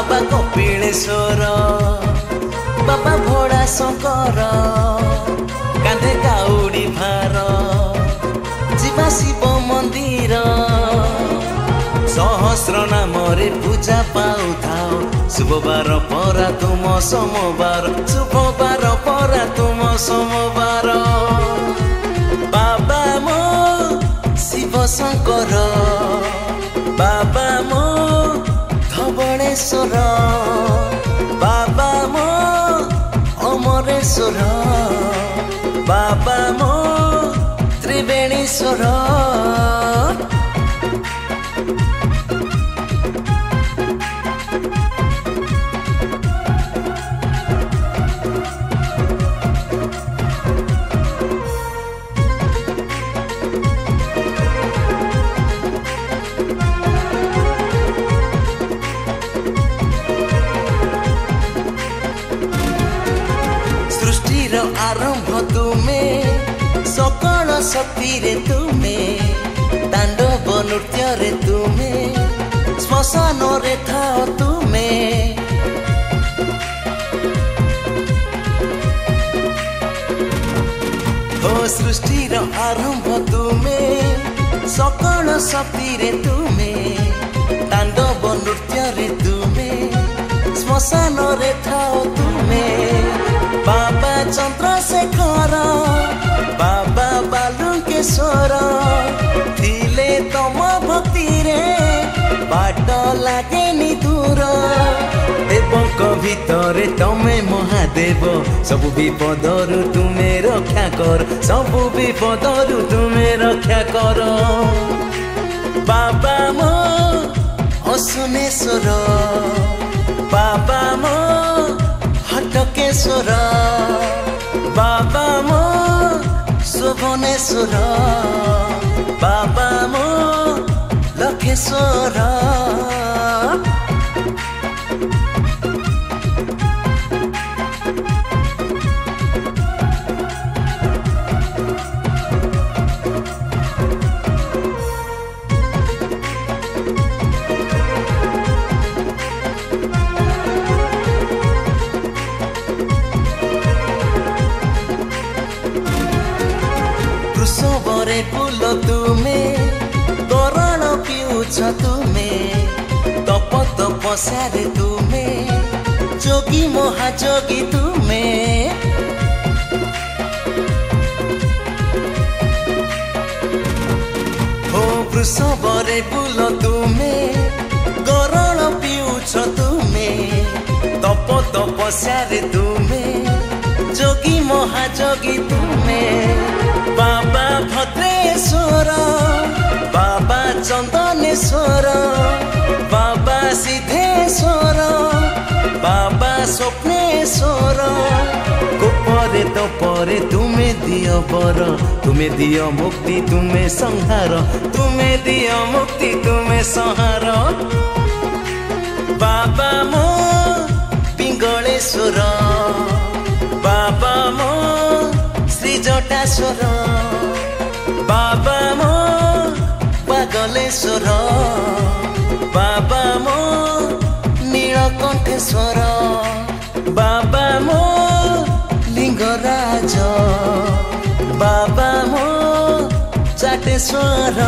बाबा कपिलेश्वर बाबा भोड़ा शंकर कांधे काउडी भार जीवा शिव मंदिर सहस्र नाम पूजा पाऊ थाओ शुभबार परा तुम सोमवार शुभबार परा तुम सोमवार बाबा मो शिव शंकर बाबा मो धवळेश्वर बाबा मो अमरेश्वर बाबा मो त्रिवेणीश्वर सृष्टिर आरंभ तुमे सकल शक्ति रे तुमे तांडव नृत्य रे तुमे श्मशान रे थाओ तुमे हो सृष्टिर आरंभ तुमे सकल शक्ति रे तुमे तांडव नृत्य रे तुमे श्मशान रे थाओ तुमे बाबा चंद्रशेखर बाबा बालुकेश्वर थिले तम भक्ति रे बाट लागे नि दूर देवक भितरे तमे महादेव सबु विपदरु तुमे रक्षा कर सबु विपदरु तुमे रक्षा कर बाबा मो असुनेश्वर बाबा मो हटकेश्वर बाबा मो शोभनेश्वर बाबा मो लखेश्वर वृषभरे फूल तुमे करण पिउछ तुमे तप तपस्यारे तुमे जोगी महाजोगी तुमे हो वृषभरे फूल तुमे करण पिउछ तुमे तप तपस्यारे तुमे जोगी महाजोगी तुमे बाबा भद्रेश्वर बाबा चंदनेश्वर बाबा सिद्धेश्वर बाबा स्वप्नेश्वर गोपरे तपरे तुमे दियो बर तुमे दियो मुक्ति तुमे संहार तुमे दियो मुक्ति तुमे संहार बाबा मो पिंगलेश्वर बाबा मो श्री जटाश्वर बाबा मो पागलेश्वर बाबा मो नीलकंठेश्वर बाबा मो लिंगराज बाबा मो चाटेश्वर।